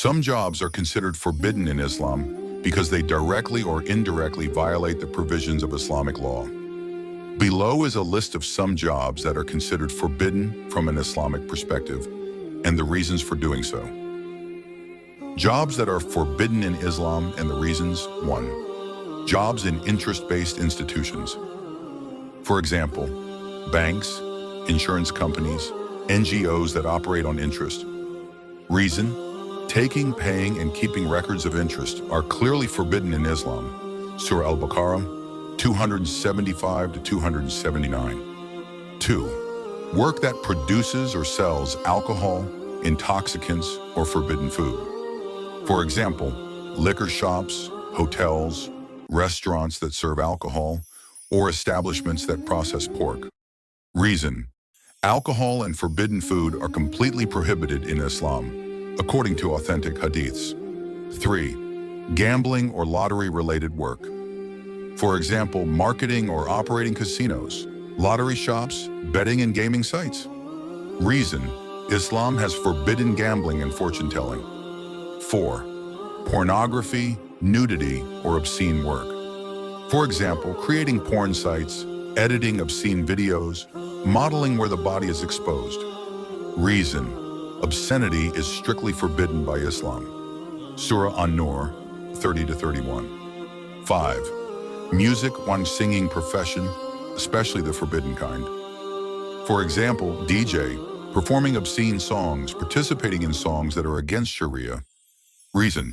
Some jobs are considered forbidden in Islam because they directly or indirectly violate the provisions of Islamic law. Below is a list of some jobs that are considered forbidden from an Islamic perspective and the reasons for doing so. Jobs that are forbidden in Islam and the reasons. 1. Jobs in interest-based institutions. For example, banks, insurance companies, NGOs that operate on interest. Reason: taking, paying, and keeping records of interest are clearly forbidden in Islam. Surah Al-Baqarah 275 to 279. 2. Work that produces or sells alcohol, intoxicants, or forbidden food. For example, liquor shops, hotels, restaurants that serve alcohol, or establishments that process pork. Reason: alcohol and forbidden food are completely prohibited in Islam, according to authentic hadiths. 3. Gambling or lottery-related work. For example, marketing or operating casinos, lottery shops, betting and gaming sites. Reason: Islam has forbidden gambling and fortune-telling. 4. Pornography, nudity, or obscene work. For example, creating porn sites, editing obscene videos, modeling where the body is exposed. Reason: obscenity is strictly forbidden by Islam. Surah An-Nur 30 to 31. 5. Music while singing profession, especially the forbidden kind. For example, DJ, performing obscene songs, participating in songs that are against Sharia. Reason: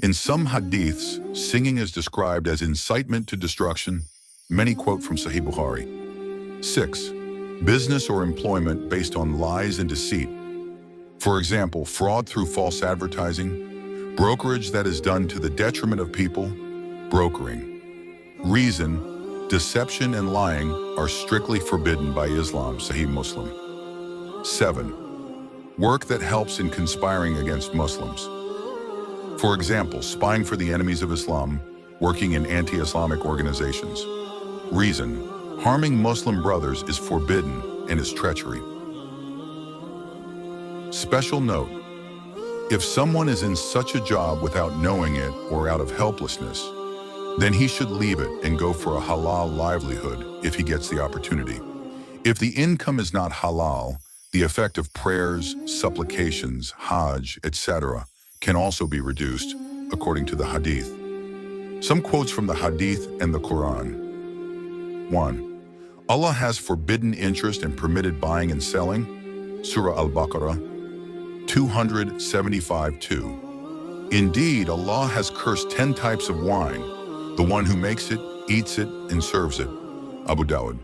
in some hadiths, singing is described as incitement to destruction. Many quote from Sahih Bukhari. 6. Business or employment based on lies and deceit. For example, fraud through false advertising, brokerage that is done to the detriment of people, brokering. Reason: deception and lying are strictly forbidden by Islam, Sahih Muslim. 7. Work that helps in conspiring against Muslims. For example, spying for the enemies of Islam, working in anti-Islamic organizations. Reason: harming Muslim brothers is forbidden and is treachery. Special note: if someone is in such a job without knowing it or out of helplessness, then he should leave it and go for a halal livelihood if he gets the opportunity. If the income is not halal, the effect of prayers, supplications, hajj, etc. can also be reduced, according to the Hadith. Some quotes from the Hadith and the Quran. 1. Allah has forbidden interest and permitted buying and selling. Surah Al-Baqarah 275:2. Indeed, Allah has cursed 10 types of wine, the one who makes it, eats it, and serves it. Abu Dawud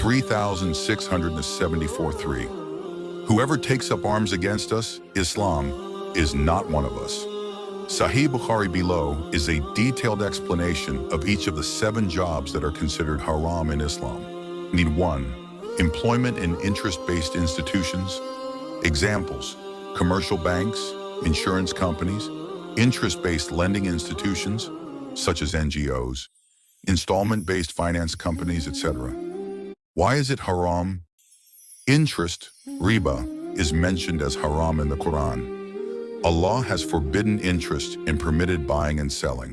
3674:3. Whoever takes up arms against us, Islam, is not one of us. Sahih Bukhari below is a detailed explanation of each of the 7 jobs that are considered haram in Islam. 1. Employment in interest-based institutions. Examples: commercial banks, insurance companies, interest-based lending institutions, such as NGOs, installment-based finance companies, etc. Why is it haram? Interest, riba, is mentioned as haram in the Quran. Allah has forbidden interest and permitted buying and selling.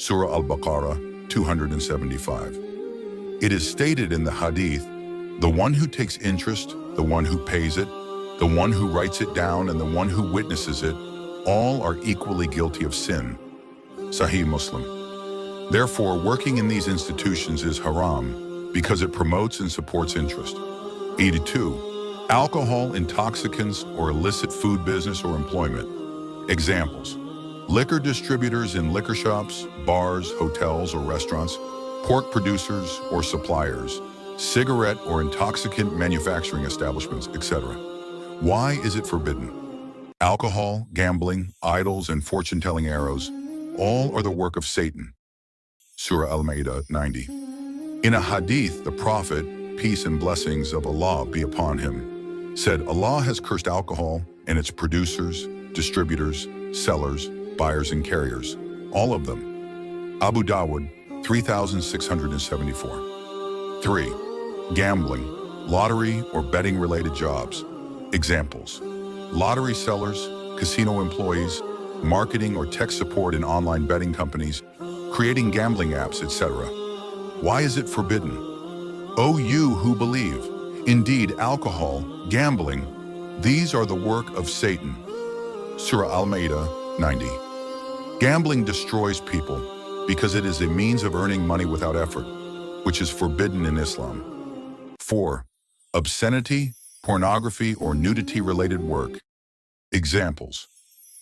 Surah Al-Baqarah 275. It is stated in the Hadith, the one who takes interest, the one who pays it, the one who writes it down, and the one who witnesses it, all are equally guilty of sin. Sahih Muslim. Therefore, working in these institutions is haram because it promotes and supports interest. 82. Alcohol, intoxicants, or illicit food business or employment. Examples: liquor distributors in liquor shops, bars, hotels, or restaurants, pork producers or suppliers, cigarette or intoxicant manufacturing establishments, etc. Why is it forbidden? Alcohol, gambling, idols, and fortune-telling arrows, all are the work of Satan. Surah Al-Ma'idah 90. In a hadith, the Prophet, peace and blessings of Allah be upon him, said Allah has cursed alcohol and its producers, distributors, sellers, buyers, and carriers, all of them. Abu Dawud 3674. 3. Gambling, lottery or betting related jobs. Examples: lottery sellers, casino employees, marketing or tech support in online betting companies, creating gambling apps, etc. Why is it forbidden? O you who believe, indeed alcohol, gambling, these are the work of Satan. Surah Al-Ma'idah 90. Gambling destroys people because it is a means of earning money without effort, which is forbidden in Islam. 4. Obscenity, pornography, or nudity-related work. Examples: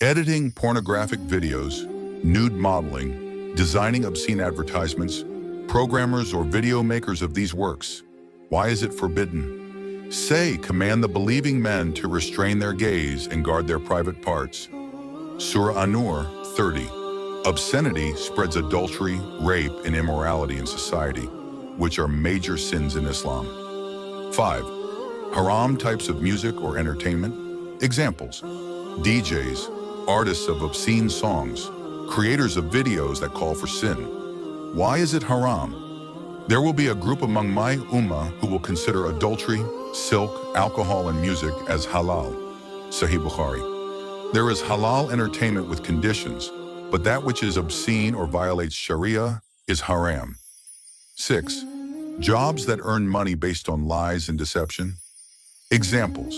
editing pornographic videos, nude modeling, designing obscene advertisements, programmers or video makers of these works. Why is it forbidden? Say, command the believing men to restrain their gaze and guard their private parts. Surah An-Nur 30. Obscenity spreads adultery, rape, and immorality in society, which are major sins in Islam. 5. Haram types of music or entertainment. Examples: DJs, artists of obscene songs, creators of videos that call for sin. Why is it haram? There will be a group among my ummah who will consider adultery, silk, alcohol, and music as halal. Sahih Bukhari. There is halal entertainment with conditions, but that which is obscene or violates Sharia is haram. 6. Jobs that earn money based on lies and deception. Examples: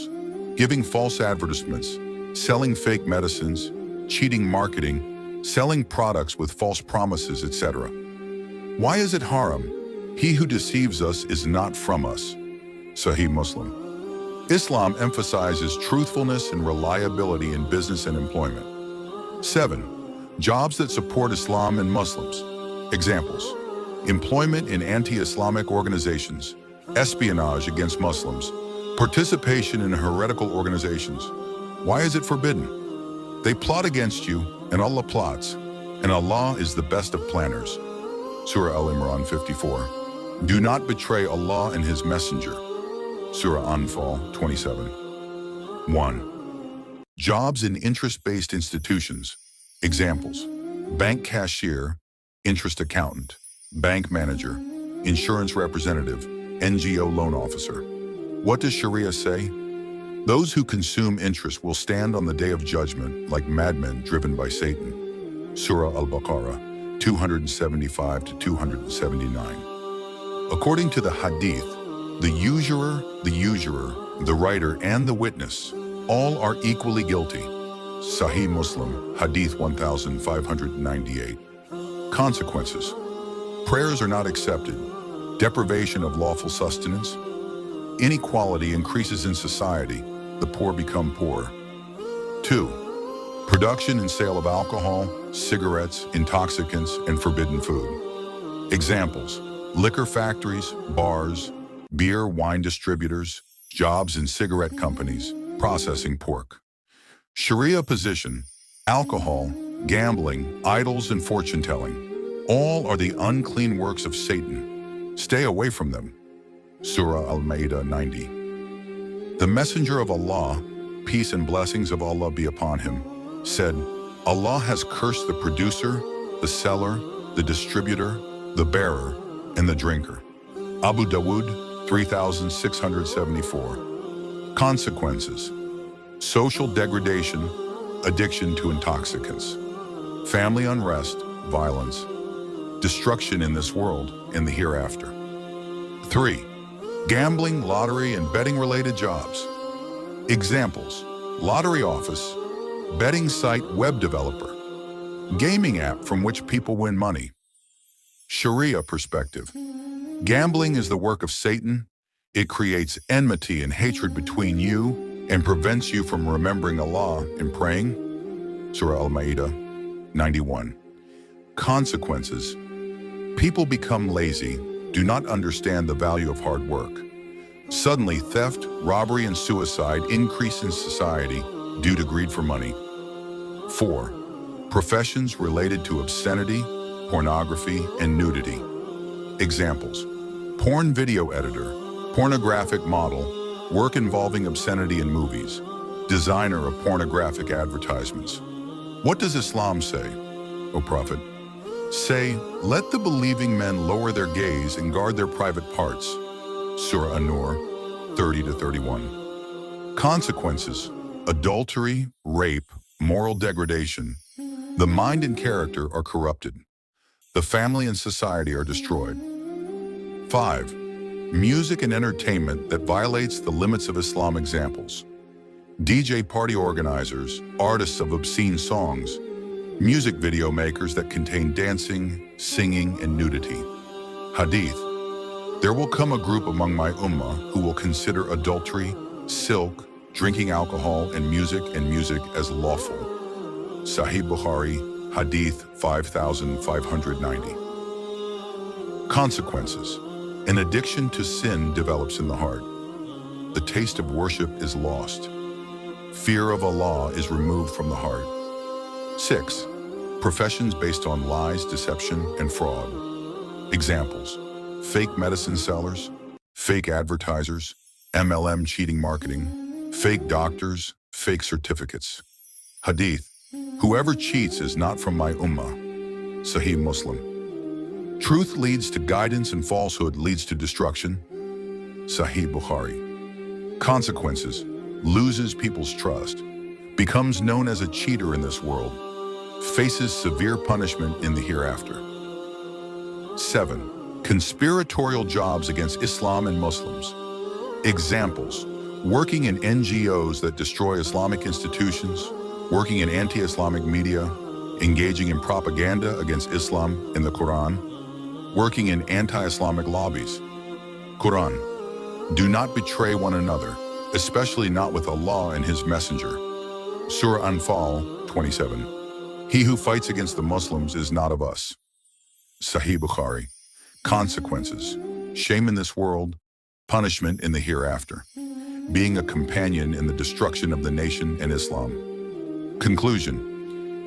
giving false advertisements, selling fake medicines, cheating marketing, selling products with false promises, etc. Why is it haram? He who deceives us is not from us. Sahih Muslim. Islam emphasizes truthfulness and reliability in business and employment. 7. Jobs that support Islam and Muslims. Examples: employment in anti-Islamic organizations, espionage against Muslims, participation in heretical organizations. Why is it forbidden? They plot against you, and Allah plots, and Allah is the best of planners. Surah Al-Imran 54. Do not betray Allah and His Messenger. Surah Anfal 27. 1. Jobs in interest-based institutions. Examples: bank cashier, interest accountant, bank manager, insurance representative, NGO loan officer. What does Sharia say? Those who consume interest will stand on the day of judgment like madmen driven by Satan. Surah Al-Baqarah 275 to 279. According to the Hadith, the usurer, the writer, and the witness all are equally guilty. Sahih Muslim, Hadith 1598. Consequences: prayers are not accepted, deprivation of lawful sustenance, inequality increases in society, the poor become poor. 2. Production and sale of alcohol, cigarettes, intoxicants, and forbidden food. Examples: liquor factories, bars, beer, wine distributors, jobs in cigarette companies, processing pork. Sharia position: alcohol, gambling, idols, and fortune-telling. All are the unclean works of Satan. Stay away from them. Surah Al-Ma'idah 90. The Messenger of Allah, peace and blessings of Allah be upon him, said, Allah has cursed the producer, the seller, the distributor, the bearer, and the drinker. Abu Dawood 3674. Consequences: social degradation, addiction to intoxicants, family unrest, violence, destruction in this world and the hereafter. 3. Gambling, lottery, and betting-related jobs. Examples: lottery office, betting site web developer, gaming app from which people win money. Sharia perspective: gambling is the work of Satan. It creates enmity and hatred between you and prevents you from remembering Allah and praying. Surah Al-Ma'idah 91. Consequences: people become lazy, do not understand the value of hard work. Suddenly, theft, robbery, and suicide increase in society due to greed for money. 4. Professions related to obscenity, pornography, and nudity. Examples: porn video editor, pornographic model, work involving obscenity in movies, designer of pornographic advertisements. What does Islam say, O Prophet? Say, let the believing men lower their gaze and guard their private parts. Surah An-Nur 30 to 31. Consequences: adultery, rape, Moral degradation. The mind and character are corrupted. The family and society are destroyed. 5. Music and entertainment that violates the limits of Islam. Examples: DJ party organizers, artists of obscene songs, music video makers that contain dancing, singing, and nudity. Hadith. There will come a group among my ummah who will consider adultery, silk, drinking alcohol, and music as lawful. Sahih Bukhari, Hadith 5590. Consequences. An addiction to sin develops in the heart. The taste of worship is lost. Fear of Allah is removed from the heart. 6. Professions based on lies, deception, and fraud. Examples: fake medicine sellers, fake advertisers, MLM cheating marketing, fake doctors, fake certificates. Hadith. Whoever cheats is not from my ummah. Sahih Muslim. Truth leads to guidance and falsehood leads to destruction. Sahih Bukhari. Consequences. Loses people's trust. Becomes known as a cheater in this world. Faces severe punishment in the hereafter. 7. Conspiratorial jobs against Islam and Muslims. Examples: working in NGOs that destroy Islamic institutions, working in anti-Islamic media, engaging in propaganda against Islam in the Quran, working in anti-Islamic lobbies. Quran. Do not betray one another, especially not with Allah and His Messenger. Surah Anfal 27. He who fights against the Muslims is not of us. Sahih Bukhari. Consequences. Shame in this world, punishment in the hereafter. Being a companion in the destruction of the nation and Islam. Conclusion.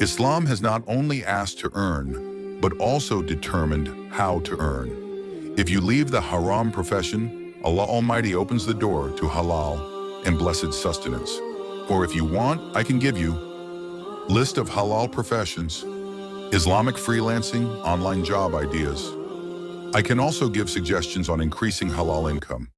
Islam has not only asked to earn, but also determined how to earn. If you leave the haram profession, Allah Almighty opens the door to halal and blessed sustenance. Or if you want, I can give you list of halal professions, Islamic freelancing, online job ideas. I can also give suggestions on increasing halal income.